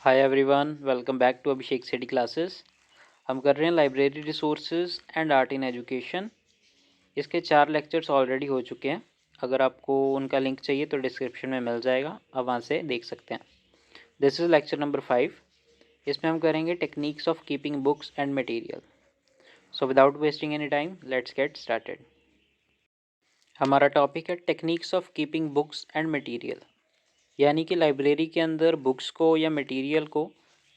Hi everyone, welcome back to Abhishek City Classes. हम कर रहे हैं library resources and art in education. इसके 4 लेक्चर्स ऑलरेडी हो चुके हैं। अगर आपको उनका लिंक चाहिए तो डिस्क्रिप्शन में मिल जाएगा, आप वहाँ से देख सकते हैं। This is lecture number 5। इसमें हम करेंगे techniques of keeping books and material. So without wasting any time let's get started. हमारा टॉपिक है techniques of keeping books and material, यानी कि लाइब्रेरी के अंदर बुक्स को या मटेरियल को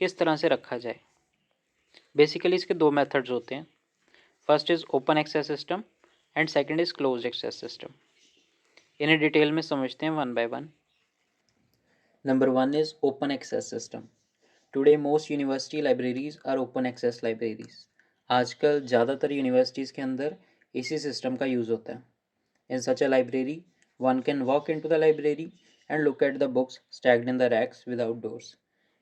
किस तरह से रखा जाए। बेसिकली इसके दो मेथड्स होते हैं। First is open access system and second is closed access system. इन्हें डिटेल में समझते हैं one by one. Number 1 is open access system. Today most university libraries are open access libraries. आजकल ज़्यादातर यूनिवर्सिटीज़ के अंदर इसी सिस्टम का यूज़ होता है। In such a library one can walk into the library and look at the books stacked in the racks without doors.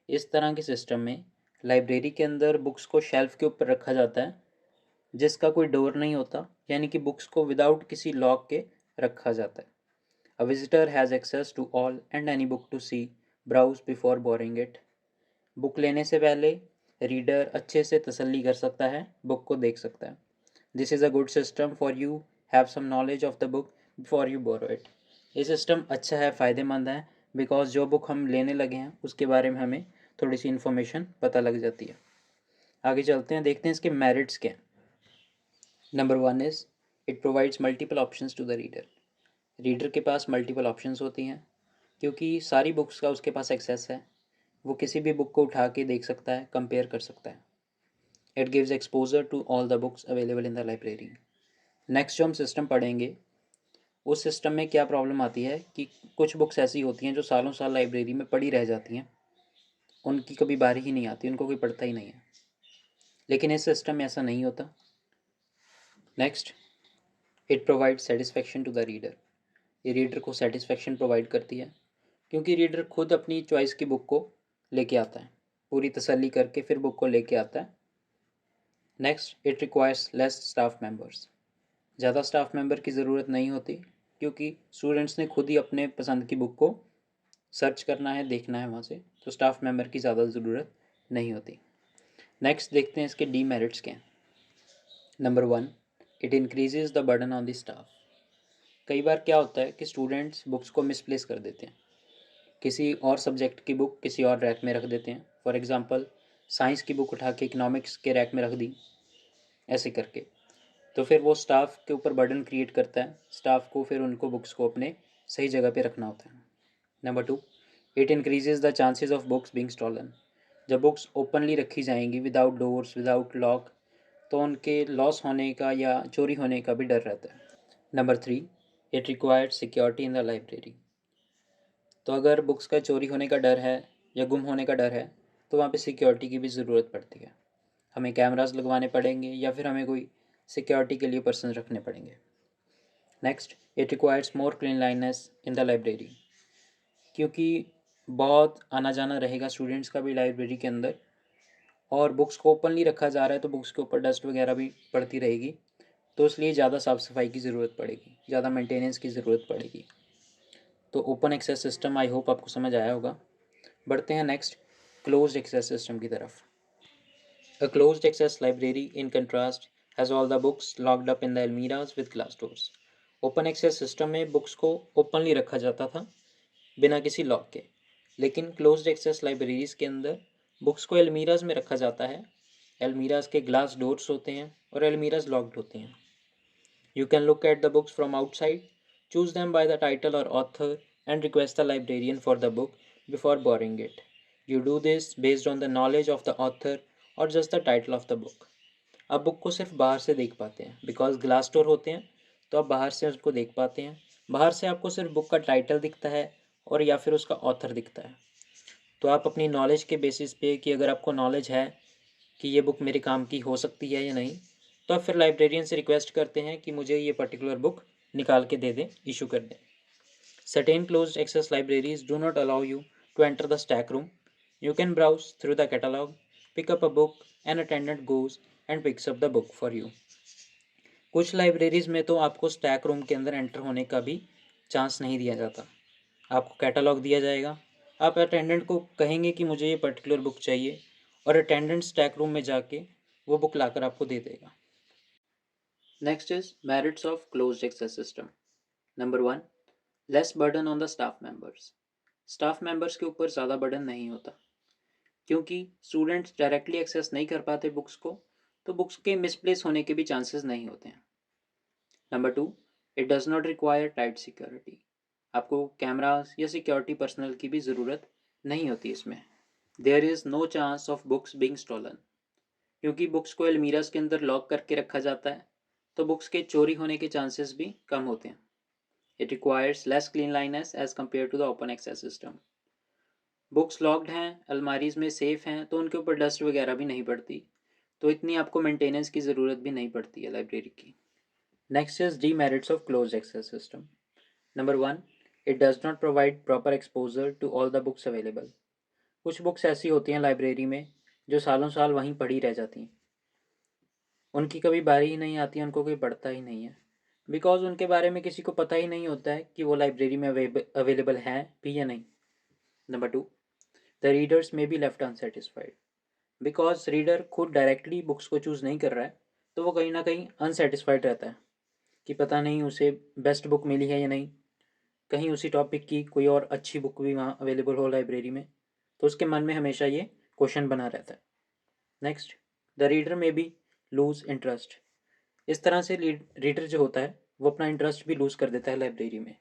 इस तरह के सिस्टम में लाइब्रेरी के अंदर बुक्स को शेल्फ के ऊपर रखा जाता है जिसका कोई डोर नहीं होता, यानी कि बुक्स को विदाउट किसी लॉक के रखा जाता है। A visitor has access to all and any book to see browse before borrowing it. Book लेने से पहले रीडर अच्छे से तसल्ली कर सकता है, बुक को देख सकता है। This is a good system for you have some knowledge of the book before you borrow it. ये सिस्टम अच्छा है, फ़ायदेमंद है, बिकॉज जो बुक हम लेने लगे हैं उसके बारे में हमें थोड़ी सी इन्फॉर्मेशन पता लग जाती है। आगे चलते हैं, देखते हैं इसके मेरिट्स क्या हैं। Number 1 is it provides multiple options to the reader. Reader के पास मल्टीपल ऑप्शंस होती हैं क्योंकि सारी बुक्स का उसके पास एक्सेस है। वो किसी भी बुक को उठा के देख सकता है, कंपेयर कर सकता है। It gives exposure to all the books available in the library. Next जो हम सिस्टम पढ़ेंगे, उस सिस्टम में क्या प्रॉब्लम आती है कि कुछ बुक्स ऐसी होती हैं जो सालों साल लाइब्रेरी में पड़ी रह जाती हैं, उनकी कभी बारी ही नहीं आती, उनको कोई पढ़ता ही नहीं है। लेकिन इस सिस्टम में ऐसा नहीं होता। Next, it provide satisfaction to the reader. ये रीडर को सेटिस्फेक्शन प्रोवाइड करती है क्योंकि रीडर खुद अपनी चॉइस की बुक को लेके आता है, पूरी तसल्ली करके फिर बुक को लेके आता है। Next, it requires less staff members. ज़्यादा स्टाफ मेंबर की ज़रूरत नहीं होती क्योंकि स्टूडेंट्स ने खुद ही अपने पसंद की बुक को सर्च करना है, देखना है वहाँ से, तो स्टाफ मेंबर की ज़्यादा ज़रूरत नहीं होती। नेक्स्ट देखते हैं इसके डीमेरिट्स क्या हैं। Number 1, it increases the burden on the staff. कई बार क्या होता है कि स्टूडेंट्स बुक्स को मिसप्लेस कर देते हैं, किसी और सब्जेक्ट की बुक किसी और रैक में रख देते हैं। फॉर एग्जांपल, साइंस की बुक उठा के इकोनॉमिक्स के रैक में रख दी, ऐसे करके। तो फिर वो स्टाफ के ऊपर बर्डन क्रिएट करता है। स्टाफ को फिर उनको बुक्स को अपने सही जगह पे रखना होता है। Number 2, it increases the chances of books being stolen. जब बुक्स ओपनली रखी जाएंगी विदाउट डोर्स विदाउट लॉक, तो उनके लॉस होने का या चोरी होने का भी डर रहता है। Number 3, it required security in the library. तो अगर बुक्स का चोरी होने का डर है या गुम होने का डर है तो वहाँ पे सिक्योरिटी की भी ज़रूरत पड़ती है। हमें कैमरास लगवाने पड़ेंगे या फिर हमें कोई सिक्योरिटी के लिए पर्सन रखने पड़ेंगे। Next, it requires more cleanliness in the library. क्योंकि बहुत आना जाना रहेगा स्टूडेंट्स का भी लाइब्रेरी के अंदर, और बुक्स को ओपनली रखा जा रहा है तो बुक्स के ऊपर डस्ट वगैरह भी पड़ती रहेगी, तो इसलिए ज़्यादा साफ़ सफाई की ज़रूरत पड़ेगी, ज़्यादा मेंटेनेंस की ज़रूरत पड़ेगी। तो open access system I hope आपको समझ आया होगा। बढ़ते हैं नेक्स्ट क्लोज्ड एक्सेस सिस्टम की तरफ। A closed access library, in contrast, has all the books locked up in the almiras with glass doors. Open access system में बुक्स को ओपनली रखा जाता था बिना किसी लॉक के, लेकिन क्लोज्ड एक्सेस लाइब्रेरीज के अंदर बुक्स को अलमीराज में रखा जाता है। अलमीराज के ग्लास डोर्स होते हैं और अलमीराज लॉक्ड होते हैं। You can look at the books from outside, choose them by the title or author, and request the librarian for the book before borrowing it. You do this based on the knowledge of the author or just the title of the book. आप book को सिर्फ बाहर से देख पाते हैं, because glass door होते हैं तो आप बाहर से उसको देख पाते हैं। बाहर से आपको सिर्फ बुक का टाइटल दिखता है और या फिर उसका ऑथर दिखता है। तो आप अपनी नॉलेज के बेसिस पे, कि अगर आपको नॉलेज है कि ये बुक मेरे काम की हो सकती है या नहीं, तो आप फिर लाइब्रेरियन से रिक्वेस्ट करते हैं कि मुझे ये पर्टिकुलर बुक निकाल के दे दें, इशू कर दें। Certain closed access libraries do not allow you to enter the stack room. You can browse through the catalog, pick up a book, an attendant goes and picks up the book for you. कुछ libraries में तो आपको stack room के अंदर enter होने का भी chance नहीं दिया जाता। आपको कैटलॉग दिया जाएगा, आप अटेंडेंट को कहेंगे कि मुझे ये पर्टिकुलर बुक चाहिए और अटेंडेंट स्टैक रूम में जाके वो बुक लाकर आपको दे देगा। Next is merits of closed access system. Number 1, less burden on the staff members. Staff members के ऊपर ज़्यादा बर्डन नहीं होता, क्योंकि स्टूडेंट्स डायरेक्टली एक्सेस नहीं कर पाते बुक्स को, तो बुक्स के मिसप्लेस होने के भी चांसेस नहीं होते हैं। Number 2, it does not require tight security. आपको कैमरास या सिक्योरिटी पर्सनल की भी ज़रूरत नहीं होती इसमें। There is no chance of books being stolen, क्योंकि बुक्स को अलमीरास के अंदर लॉक करके रखा जाता है, तो बुक्स के चोरी होने के चांसेस भी कम होते हैं। It requires less cleanliness as compare to the open access system. Books locked हैं, अलमारीज में सेफ हैं, तो उनके ऊपर डस्ट वगैरह भी नहीं पड़ती, तो इतनी आपको मेंटेनेंस की ज़रूरत भी नहीं पड़ती है लाइब्रेरी की। Next is demerits of closed access system. Number 1, it does not provide proper exposure to all the books available. कुछ बुक्स ऐसी होती हैं लाइब्रेरी में जो सालों साल वहीं पड़ी रह जाती हैं, उनकी कभी बारी ही नहीं आती है, उनको कोई पढ़ता ही नहीं है, बिकॉज उनके बारे में किसी को पता ही नहीं होता है कि वो लाइब्रेरी में अवेलेबल है भी या नहीं। नंबर 2, द रीडर्स में be left unsatisfied. Because reader खुद डायरेक्टली बुक्स को चूज़ नहीं कर रहा है, तो वो कहीं ना कहीं अनसेटिस्फाइड रहता है कि पता नहीं उसे बेस्ट बुक मिली है या नहीं, कहीं उसी टॉपिक की कोई और अच्छी बुक भी वहाँ अवेलेबल हो लाइब्रेरी में, तो उसके मन में हमेशा ये क्वेश्चन बना रहता है। नेक्स्ट, द रीडर में बी लूज इंटरेस्ट। इस तरह से रीडर जो होता है वो अपना इंटरेस्ट भी लूज़ कर देता है लाइब्रेरी में,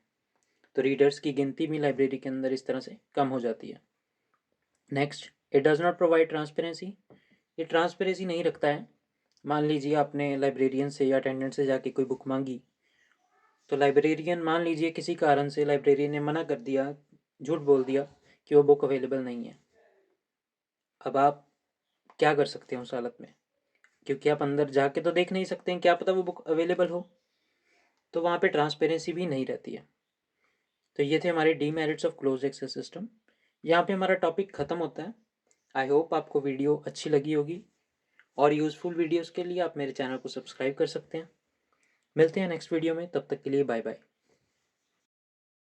तो रीडर्स की गिनती भी लाइब्रेरी के अंदर इस तरह से कम हो जाती है। Next, it does not provide transparency. ये ट्रांसपेरेंसी नहीं रखता है। मान लीजिए आपने लाइब्रेरियन से या अटेंडेंट से जाके कोई बुक मांगी, तो लाइब्रेरियन मान लीजिए किसी कारण से लाइब्रेरियन ने मना कर दिया, झूठ बोल दिया कि वो बुक अवेलेबल नहीं है। अब आप क्या कर सकते हैं उस हालत में, क्योंकि आप अंदर जाके तो देख नहीं सकते हैं, क्या पता वो बुक अवेलेबल हो, तो वहाँ पे ट्रांसपेरेंसी भी नहीं रहती है। तो ये थे हमारे demerits of close access system. यहाँ पे हमारा टॉपिक ख़त्म होता है। आई होप आपको वीडियो अच्छी लगी होगी, और यूज़फुल वीडियोज़ के लिए आप मेरे चैनल को सब्सक्राइब कर सकते हैं। मिलते हैं नेक्स्ट वीडियो में, तब तक के लिए बाय बाय।